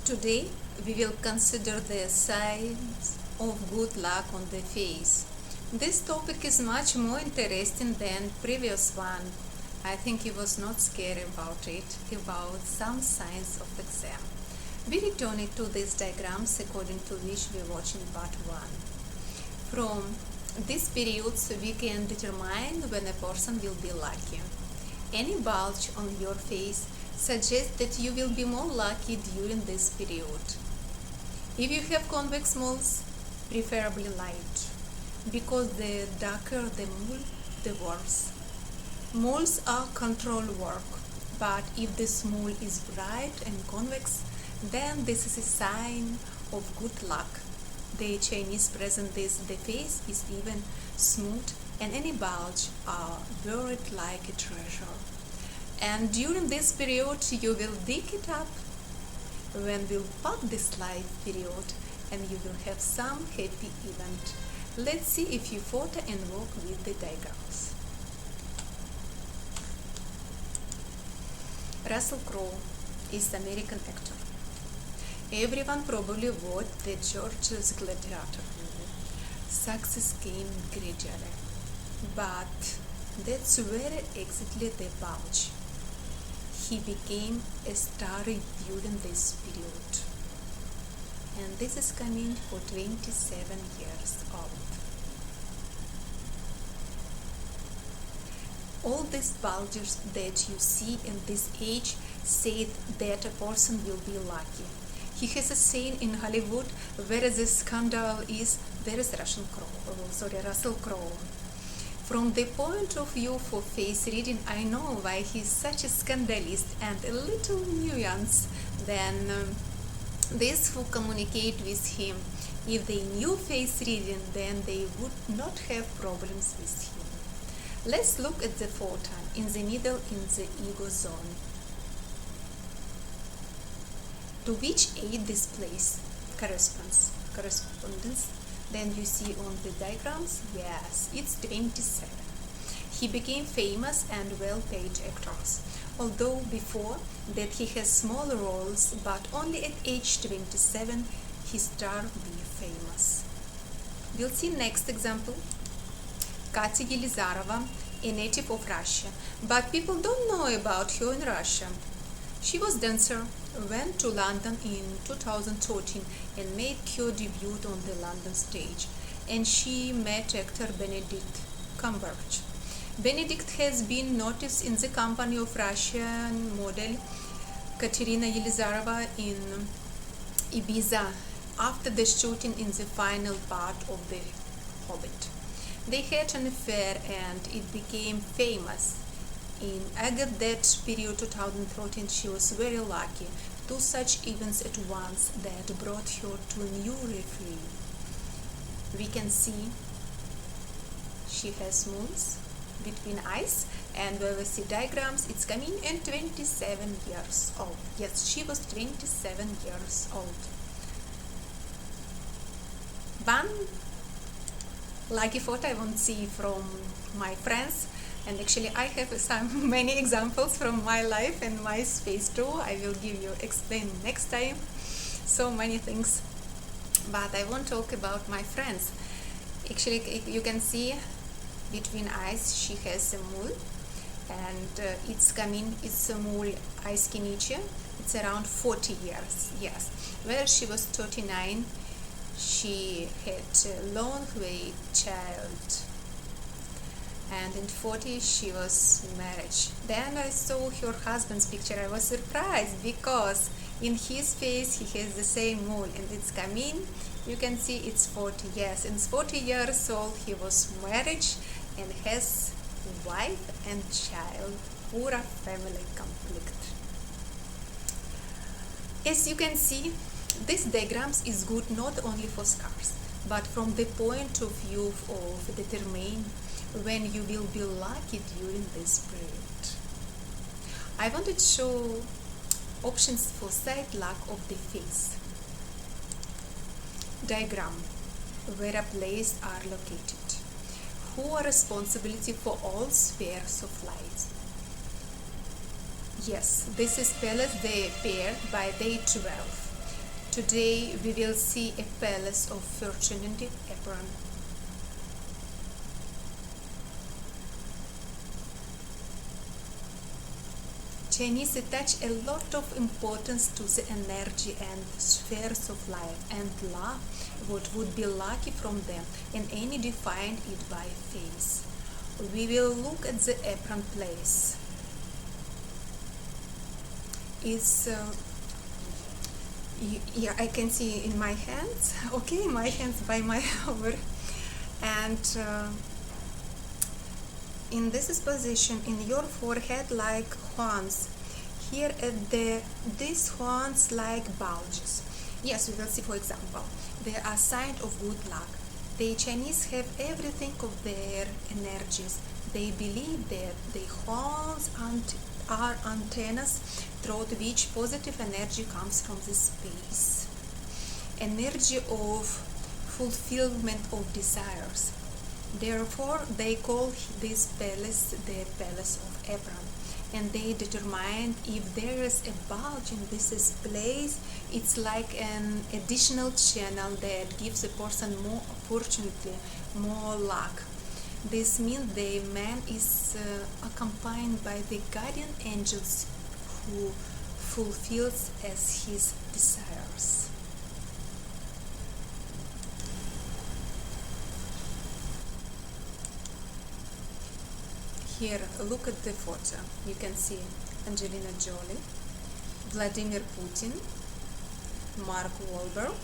Today we will consider the signs of good luck on the face. This topic is much more interesting than previous one. I think you was not scared about it, about some signs of exam. We return it to these diagrams according to which we are watching part 1. From these periods we can determine when a person will be lucky. Any bulge on your face suggests that you will be more lucky during this period. If you have convex moles, preferably light, because the darker the mole, the worse. Moles are control work, but if this mole is bright and convex, then this is a sign of good luck. The Chinese present this, the face is even smooth and any bulge are buried like a treasure. And during this period you will dig it up when we'll pass this life period and you will have some happy event. Let's see if you photo and work with the diagrams. Russell Crowe is American actor. Everyone probably watched the George's Gladiator movie. Success came gradually, but that's where exactly the bulge. He became a star during this period, and this is coming for 27 years old. All these bulges that you see in this age say that a person will be lucky. He has a saying in Hollywood where the scandal is, there is Russell Crowe. From the point of view for face reading, I know why he's such a scandalist and a little nuance than these who communicate with him. If they knew face reading, then they would not have problems with him. Let's look at the photo in the middle in the ego zone. To which age this place correspondence? Then you see on the diagrams, yes, it's 27. He became famous and well-paid actors, although before that he has small roles, but only at age 27 he started being famous. We'll see next example. Katya Yelizarova, a native of Russia, but people don't know about her in Russia. She was dancer, went to London in 2013 and made her debut on the London stage, and she met actor Benedict Cumberbatch. Benedict has been noticed in the company of Russian model Katerina Yelizarova in Ibiza after the shooting in the final part of The Hobbit. They had an affair and it became famous. In August that period 2013 she was very lucky. 2 such events at once that brought her to a new refuge. We can see she has moons between eyes, and when we see diagrams it's coming in 27 years old. Yes, she was 27 years old. One lucky photo I want to see from my friends, and actually I have many examples from my life and my space too. I will explain next time so many things, but I won't talk about my friends. Actually, you can see between eyes she has a mole, and it's a mole eyes kinichi. It's around 40 years. Yes, where she was 39 she had a long way child, and in 40 she was married. Then I saw her husband's picture. I was surprised because in his face he has the same mole, and it's coming, you can see it's 40 years. In 40 years old he was married and has wife and child. Pura family conflict. As you can see, this diagrams is good not only for scars, but from the point of view of determining when you will be lucky during this period. I wanted to show options for side luck of the face. Diagram where a place are located. Who are responsible for all spheres of light? Yes, this is Palace Day paired by day 12. Today we will see a palace of fortune in the apron. Chinese attach a lot of importance to the energy and spheres of life and love what would be lucky from them, and any define it by face. We will look at the apron place. It's yeah, I can see in my hands. Okay, my hands by my over, and in this position in your forehead like horns. Here at these horns like bulges. Yes, we will see, for example, they are sign of good luck. The Chinese have everything of their energies. They believe that the horns are antennas through which positive energy comes from the space. Energy of fulfillment of desires. Therefore, they call this palace the Palace of Apron, and they determine if there is a bulge in this place. It's like an additional channel that gives a person more opportunity, more luck. This means the man is accompanied by the guardian angels who fulfills as his desires. Here, look at the photo. You can see Angelina Jolie, Vladimir Putin, Mark Wahlberg,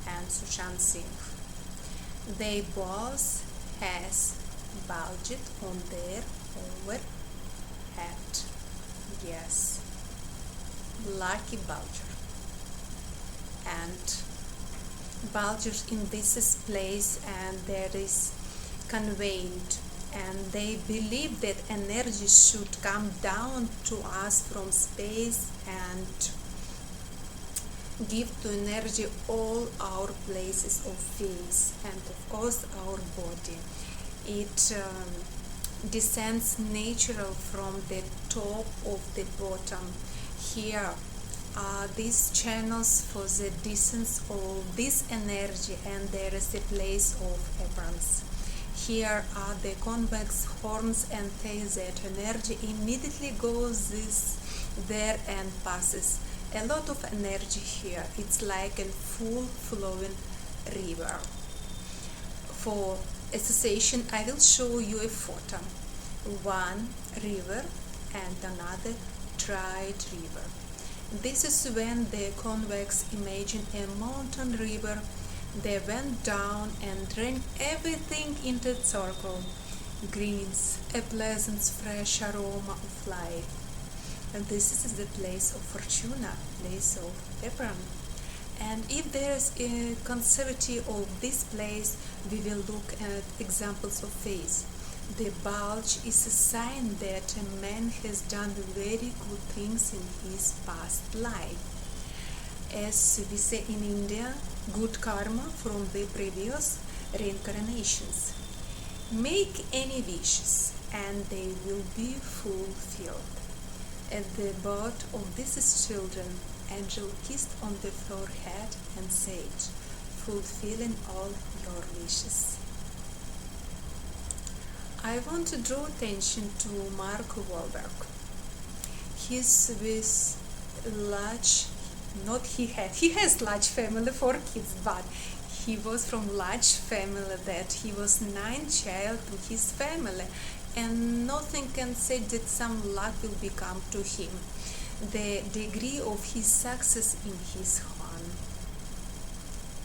and Sushant Singh. They both has bulge on their overhead. Yes, lucky bulger. And bulges in this place, and there is conveyed. And they believe that energy should come down to us from space and give to energy all our places of face and of course our body. It descends natural from the top of the bottom. Here are these channels for the descent of this energy, and there is a place of aprons. Here are the convex horns and tails that energy immediately goes there and passes. A lot of energy here. It's like a full flowing river. For association, I will show you a photo. One river and another tried river. This is when the convex imagine a mountain river. They went down and ran everything into a circle. Greens, a pleasant fresh aroma of life. And this is the place of Fortuna, place of apron. And if there is a conservative of this place, we will look at examples of face. The bulge is a sign that a man has done very good things in his past life. As we say in India, good karma from the previous reincarnations. Make any wishes and they will be fulfilled. At the birth of these children, angel kissed on the forehead and said, fulfilling all your wishes. I want to draw attention to Mark Wahlberg. He's with large, he has large family, 4 kids, but he was from large family that he was 9th child to his family, and nothing can say that some luck will become to him. The degree of his success in his horn.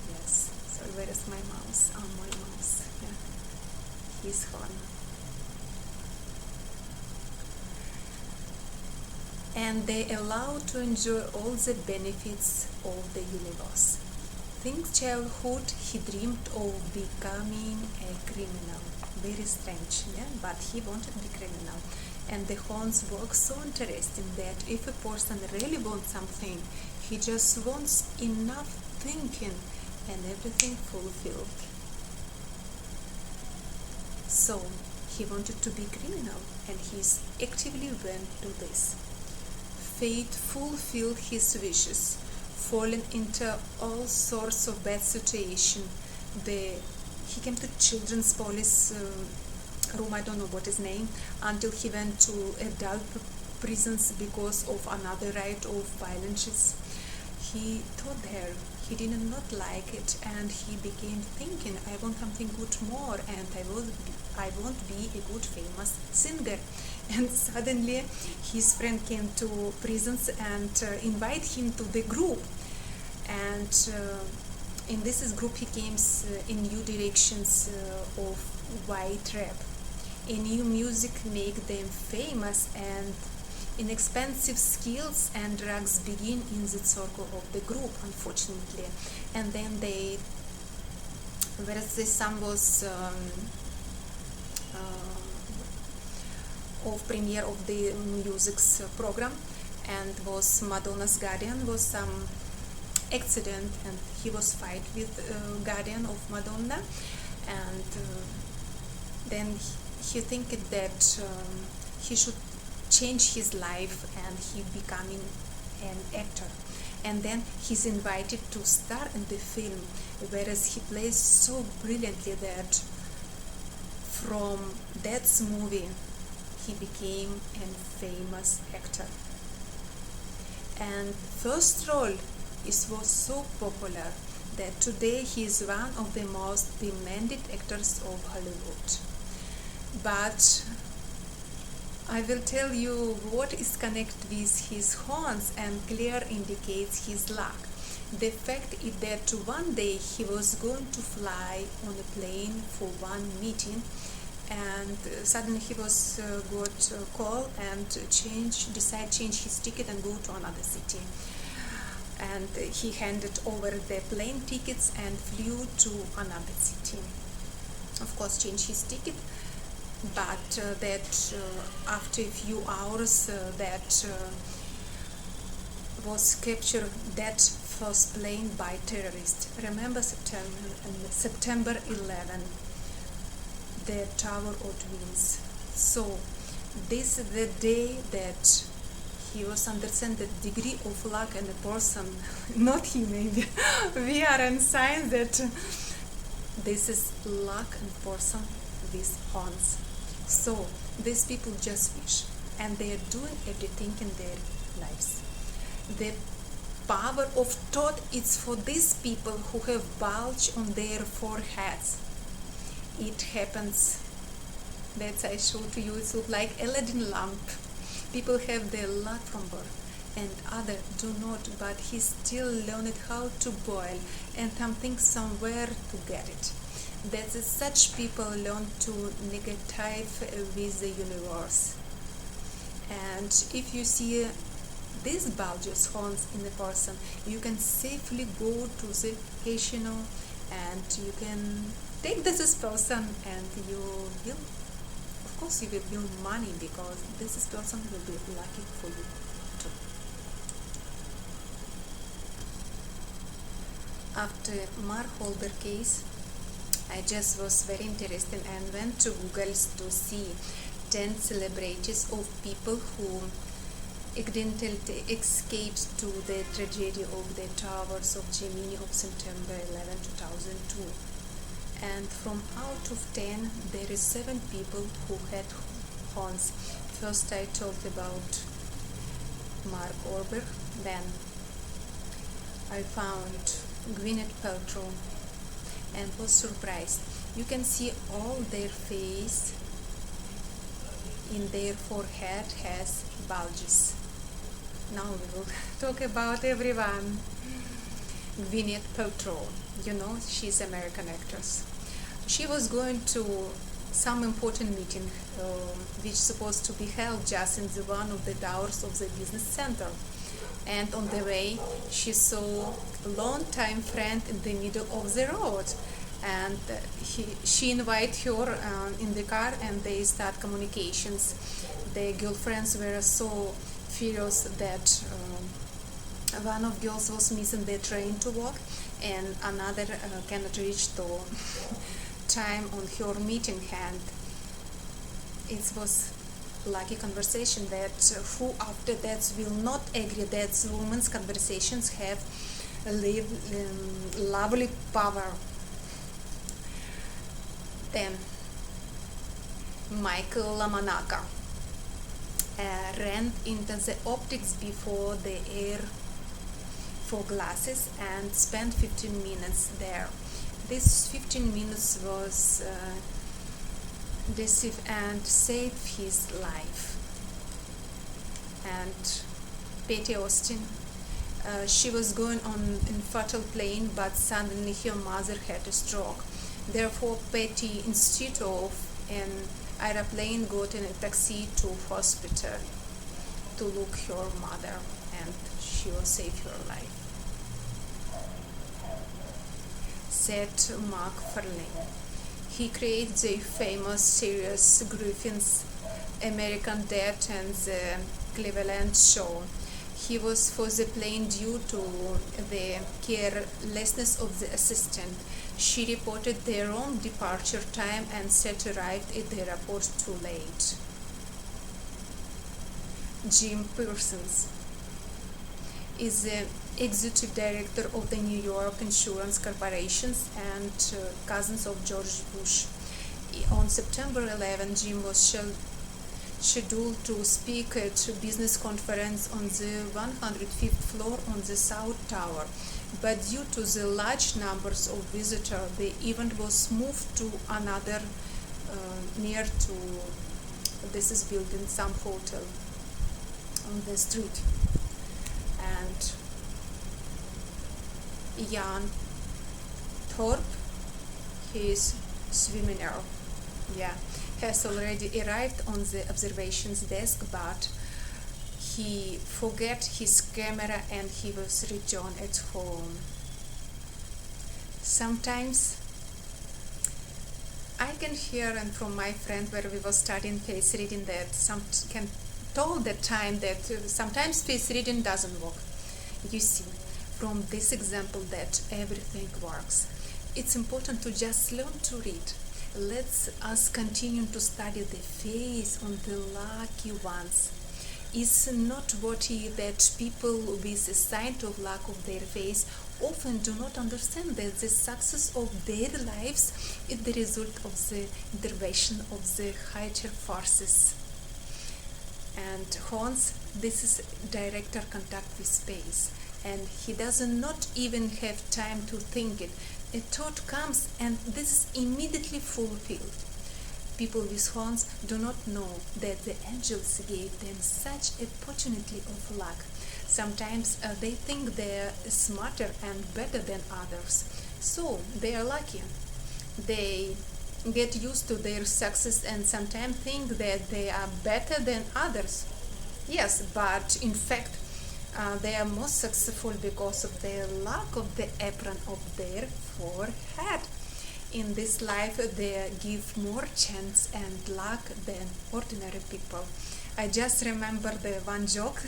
Yes, so where is my mouse? Oh, my mouse, yeah, his horn. And they allow to enjoy all the benefits of the universe. Since childhood, he dreamed of becoming a criminal. Very strange, yeah? But he wanted to be criminal. And the horns work so interesting that if a person really wants something, he just wants enough thinking and everything fulfilled. So he wanted to be criminal, and he actively went to this. Fate fulfilled his wishes. fallen into all sorts of bad situations. He came to children's police room, I don't know what his name, until he went to adult prisons because of another right of violence. He thought there, he did not like it, and he began thinking, I want something good more, and I want be a good famous singer. And suddenly his friend came to prisons and invite him to the group, and in this group he came in new directions of white rap. A new music make them famous, and inexpensive skills and drugs begin in the circle of the group, unfortunately. And then whereas the song was of premiere of the music's program, and was Madonna's guardian, was some accident, and he was fight with guardian of Madonna, and then he think that he should change his life, and he becoming an actor. And then he's invited to star in the film, whereas he plays so brilliantly that from that movie he became a famous actor. And first role was so popular that today he is one of the most demanded actors of Hollywood. But I will tell you what is connected with his horns and clearly indicates his luck. The fact is that one day he was going to fly on a plane for one meeting, and suddenly he was got a call and decide change his ticket and go to another city. And he handed over the plane tickets and flew to another city. Of course, changed his ticket, but after a few hours that was captured that first plane by terrorists. Remember September 11, the Tower of Twins. So this is the day that he was understand the degree of luck in a person, not he maybe. We are in science that this is luck in person with horns. So these people just wish, and they are doing everything in their lives. The power of thought is for these people who have bulge on their foreheads. It happens. That's I show to you. It's like Aladdin lamp. People have their luck from birth, and others do not. But he still learned how to boil and something somewhere to get it. That is, such people learn to negative with the universe. And if you see these bulges, horns in a person, you can safely go to the casino and you can take this person, and you will, of course, you will build money, because this person will be lucky for you too. After Mark Holder case, I just was very interested and went to Google to see 10 celebrities of people who accidentally escaped to the tragedy of the towers of Gemini of September 11, 2002. And from out of 10, there is 7 people who had horns. First I talked about Mark Wahlberg, then I found Gwyneth Paltrow and was surprised. You can see all their face in their forehead has bulges. Now we will talk about everyone. Gwyneth Paltrow, you know, she's an American actress. She was going to some important meeting which supposed to be held just in one of the towers of the business center. And on the way, she saw a long-time friend in the middle of the road. And she invited her in the car, and they start communications. The girlfriends were so furious that one of girls was missing the train to work, and another cannot reach the time on her meeting. And it was lucky conversation that who after that will not agree that women's conversations have lovely power. Then Michael Lamanaka ran into the optics before the air for glasses and spent 15 minutes there. This 15 minutes was decisive and saved his life. And Patty Austin, she was going on in fertile plane, but suddenly her mother had a stroke. Therefore, Patty, instead of an airplane, got in a taxi to hospital to look her mother, and she will save her life. Seth MacFarlane. He created the famous series Griffin's American Dad and the Cleveland Show. He was for the plane due to the carelessness of the assistant. She reported their wrong departure time and Seth arrived at the airport too late. Jim Parsons is the executive director of the New York Insurance Corporations and cousins of George Bush. On September 11, Jim was scheduled to speak at a business conference on the 105th floor on the South Tower, but due to the large numbers of visitors, the event was moved to another near to this building, some hotel on the street. And Jan Thorpe, his swimmer, has already arrived on the observations desk, but he forgot his camera and he was returned at home. Sometimes I can hear and from my friend where we were studying face reading that some can told that time that sometimes face reading doesn't work. You see from this example that everything works. It's important to just learn to read. Let us continue to study the face on the lucky ones. It's noteworthy that people with a sign of lack of their face often do not understand that the success of their lives is the result of the intervention of the higher forces. And Hans, this is director contact with space, and he does not even have time to think it. A thought comes and this is immediately fulfilled. People with horns do not know that the angels gave them such opportunity of luck. Sometimes they think they are smarter and better than others, so they are lucky. They get used to their success and sometimes think that they are better than others. Yes, but in fact, they are most successful because of the lack of the apron of their forehead. In this life, they give more chance and luck than ordinary people. I just remember the one joke.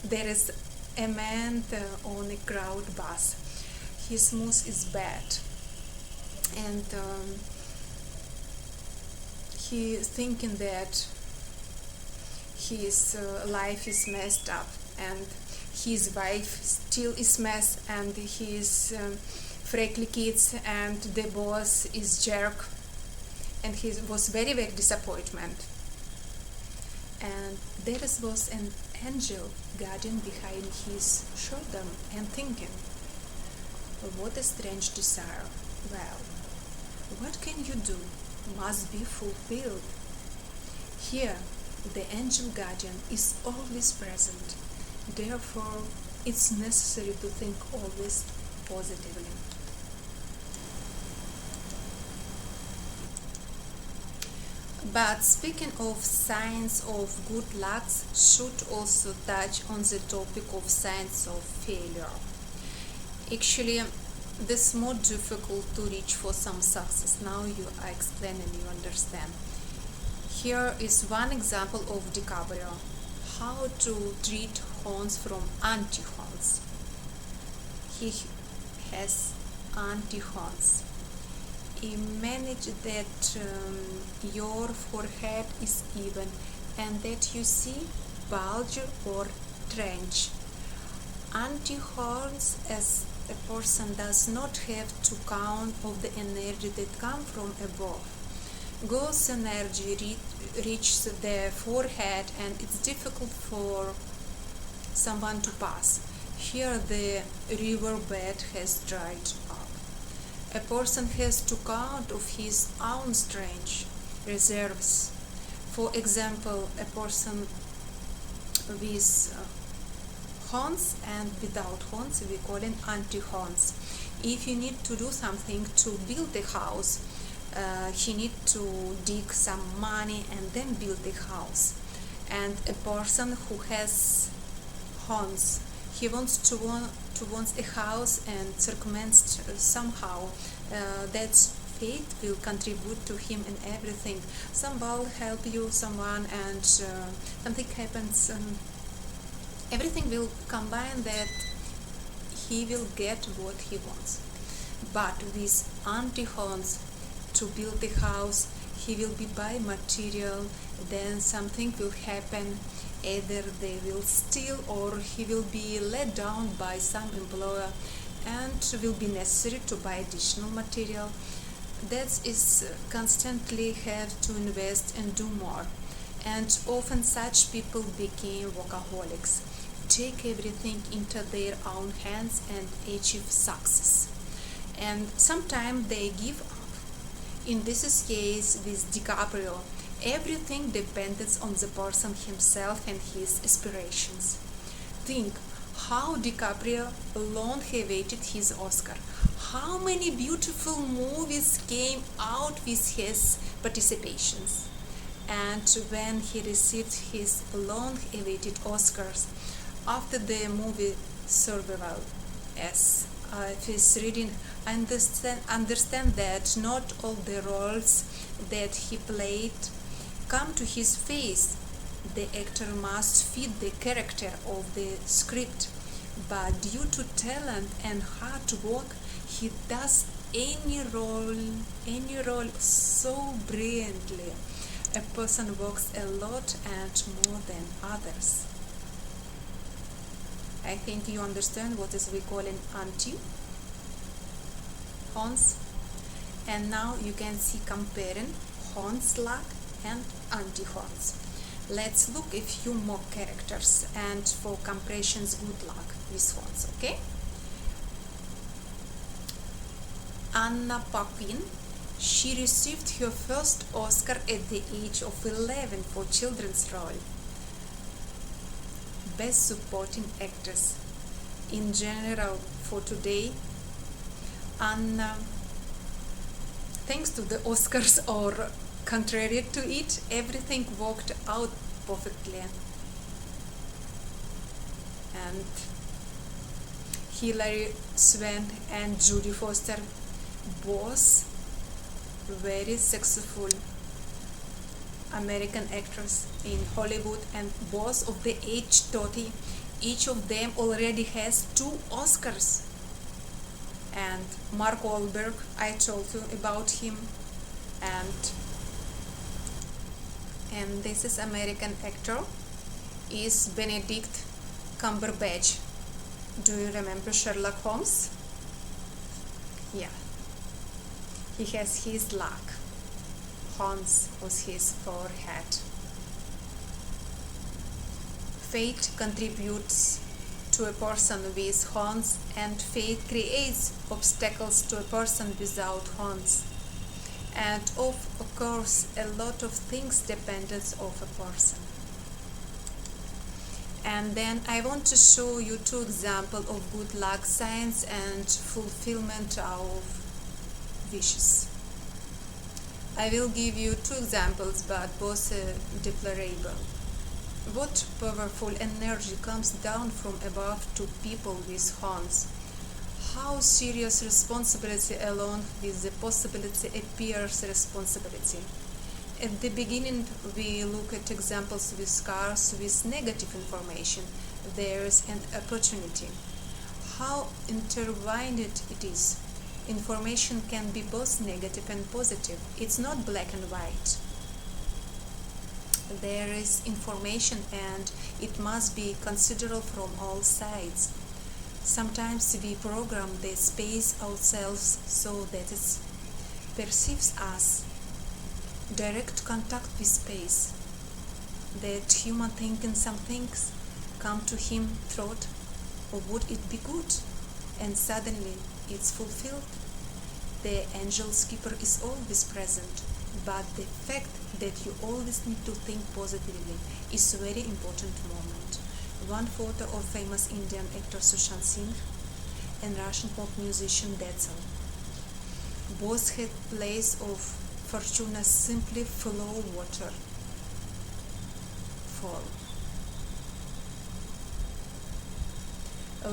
There is a man on a crowd bus. His mood is bad, and he is thinking that his life is messed up, and his wife still is messed, and his freckly kids, and the boss is jerk, and he was very disappointment. And there was an angel guardian behind his shoulder and thinking, what a strange desire. Well, what can you do? Must be fulfilled. Here, the angel guardian is always present. Therefore, it's necessary to think always positively. But speaking of signs of good luck, should also touch on the topic of signs of failure. Actually, this is more difficult to reach for some success. Now you are explaining, you understand. Here is one example of DiCaprio. How to treat horns from anti-horns. He has anti-horns. Imagine that your forehead is even and that you see bulge or trench. Anti-horns as a person does not have to count of the energy that come from above. God's energy reaches the forehead and it's difficult for someone to pass. Here the riverbed has dried up. A person has to count of his own strength, reserves. For example, a person with horns and without horns, we call it anti-horns. If you need to do something to build a house, he need to dig some money and then build the house. And a person who has horns, he wants to want a house and circumvents somehow. That's fate will contribute to him in everything. Someone will help you, someone, and something happens. Everything will combine that he will get what he wants. But with anti-horns, to build the house, he will be buy material, then something will happen. Either they will steal or he will be let down by some employer and will be necessary to buy additional material. That is constantly have to invest and do more. And often such people became workaholics, take everything into their own hands and achieve success. And sometimes they give up. In this case with DiCaprio, everything depends on the person himself and his aspirations. Think how DiCaprio long awaited his Oscar. How many beautiful movies came out with his participations. And when he received his long-awaited Oscars, after the movie Survival, as his reading, understand that not all the roles that he played come to his face. The actor must fit the character of the script, but due to talent and hard work, he does any role so brilliantly. A person works a lot and more than others. I think you understand what is we call an anti-horns. And now you can see comparing horns luck and anti-horns. Let's look a few more characters and for comparisons good luck with horns, okay? Anna Paquin, she received her first Oscar at the age of 11 for children's role. Best Supporting Actress. In general, for today, Anna, thanks to the Oscars or contrary to it, everything worked out perfectly. And Hilary Swank and Jodie Foster, both very successful American actors in Hollywood, and both of the age 30, each of them already has 2 Oscars. And Mark Wahlberg, I told you about him, and this is American actor is Benedict Cumberbatch. Do you remember Sherlock Holmes? Yeah. He has his luck. Horns on his forehead. Fate contributes to a person with horns, and fate creates obstacles to a person without horns. And of course, a lot of things depends on a person. And then I want to show you 2 examples of good luck signs and fulfillment of wishes. I will give you 2 examples, but both deplorable. What powerful energy comes down from above to people with horns? How serious responsibility along with the possibility appears responsibility? At the beginning, we look at examples with cars with negative information. There is an opportunity. How intertwined it is. Information can be both negative and positive. It's not black and white. There is information and it must be considered from all sides. Sometimes we program the space ourselves so that it perceives us. Direct contact with space. That human thinking some things come to him thought, or would it be good? And suddenly it's fulfilled. The angel's keeper is always present, but the fact that you always need to think positively is a very important moment. One photo of famous Indian actor Sushant Singh and Russian pop musician Detzel. Both had place of fortune as simply flow water. Fall.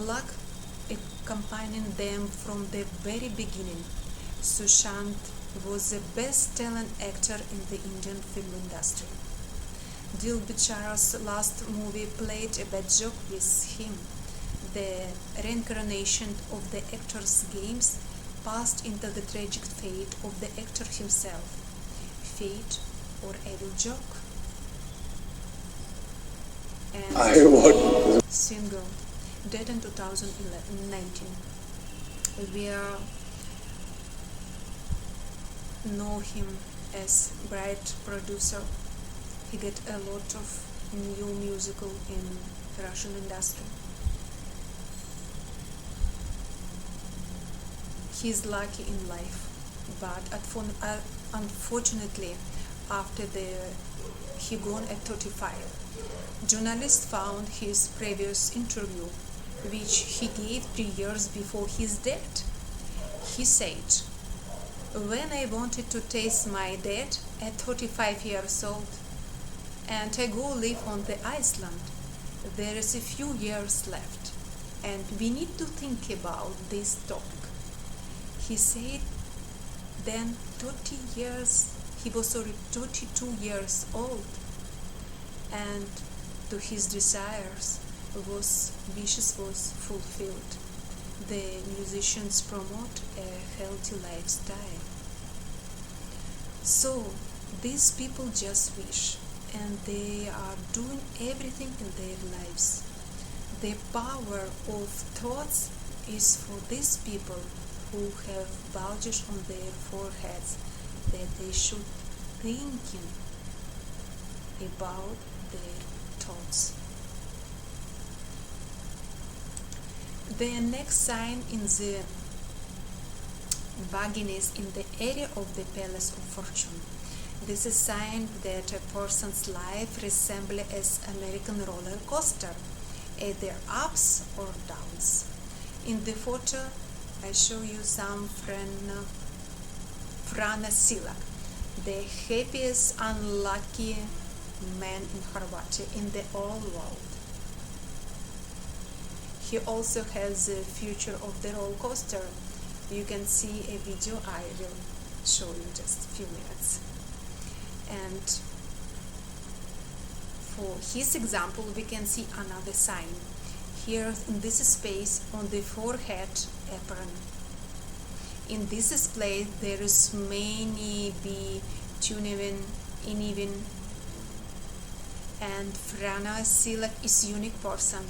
Luck accompanying them from the very beginning. Sushant was the best talent actor in the Indian film industry. Dil Bichara's last movie played a bad joke with him. The reincarnation of the actor's games passed into the tragic fate of the actor himself. Fate or evil joke? And single, dead in 2019. We know him as bright producer. He get a lot of new musical in Russian industry. He's lucky in life, but unfortunately, after he gone at 35, journalists found his previous interview, which he gave 3 years before his death. He said, "When I wanted to taste my dad at 35 years old, and I go live on the Iceland, there is a few years left, and we need to think about this topic." He said then 30 years, he was already 32 years old, and to his desires wishes was fulfilled. The musicians promote a healthy lifestyle. So these people just wish, and they are doing everything in their lives. The power of thoughts is for these people who have bulges on their foreheads, that they should thinking about their thoughts. The next sign in the vaginas in the area of the palace of fortune. This is a sign that a person's life resembles an American roller coaster, either ups or downs. In the photo, I show you some Frana Silak, the happiest unlucky man in Horvatia in the whole world. He also has the future of the roller coaster. You can see a video, I will show you just a few minutes. And for his example, we can see another sign. Here in this space on the forehead apron. In this place there is many be tuneven, uneven, and Frana Silak is unique person.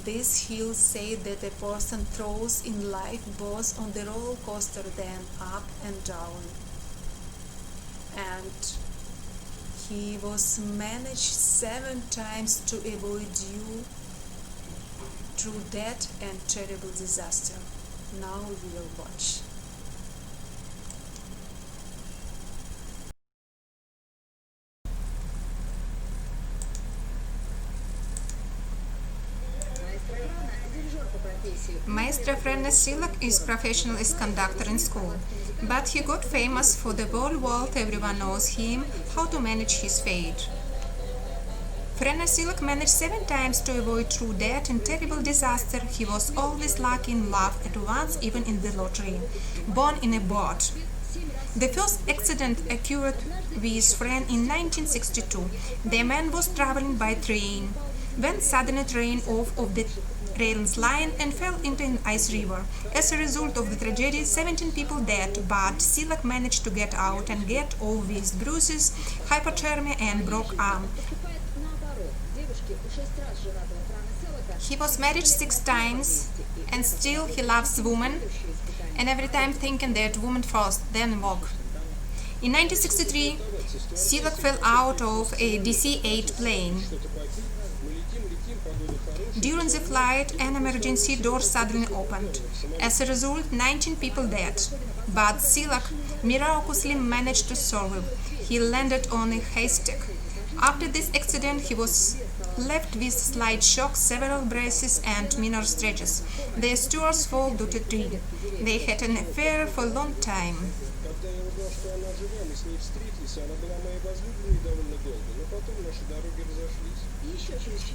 This he'll say that a person throws in life both on the roller coaster then up and down. And he was managed 7 times to avoid you through death and terrible disaster. Now we will watch. Maestro Frana Silak is professional as conductor in school, but he got famous for the whole world. Everyone knows him, how to manage his fate. Frana Silak managed 7 times to avoid true death and terrible disaster. He was always lucky in love at once, even in the lottery. Born in a boat. The first accident occurred with Fran in 1962. The man was traveling by train when suddenly train off of the rails line and fell into an ice river. As a result of the tragedy, 17 people died, but Silak managed to get out and get off with bruises, hypothermia and broke arm. He was married 6 times and still he loves women, and every time thinking that woman first, then walk. In 1963, Silak fell out of a DC-8 plane. During the flight, an emergency door suddenly opened. As a result, 19 people died, but Silak miraculously managed to survive. He landed on a haystack. After this accident, he was left with slight shock, several braces and minor stretches. The stewards followed the tree. They had an affair for a long time.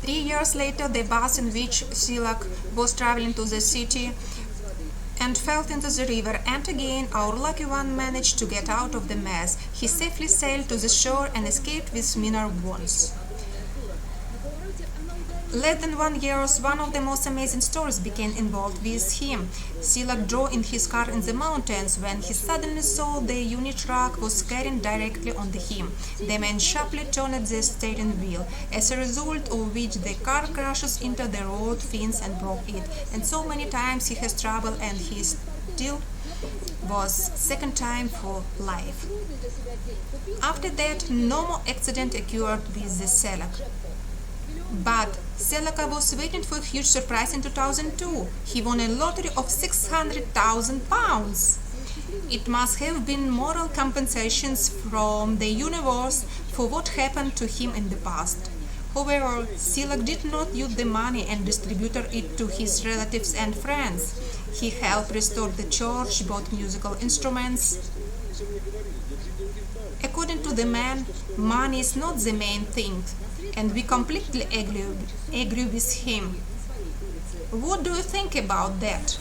3 years later, the bus in which Silak was traveling to the city and fell into the river, and again our lucky one managed to get out of the mess. He safely sailed to the shore and escaped with minor wounds. Less than 1 year, one of the most amazing stories became involved with him. Silak drove in his car in the mountains when he suddenly saw the unit truck was carrying directly onto him. The man sharply turned the steering wheel, as a result of which the car crashes into the road fence and broke it. And so many times he has trouble, and he still was second time for life. After that, no more accident occurred with the Silak. But Silak was waiting for a huge surprise in 2002. He won a lottery of £600,000. It must have been moral compensations from the universe for what happened to him in the past. However, Silak did not use the money and distributed it to his relatives and friends. He helped restore the church, bought musical instruments. According to the man, money is not the main thing, and we completely agree with him. What do you think about that?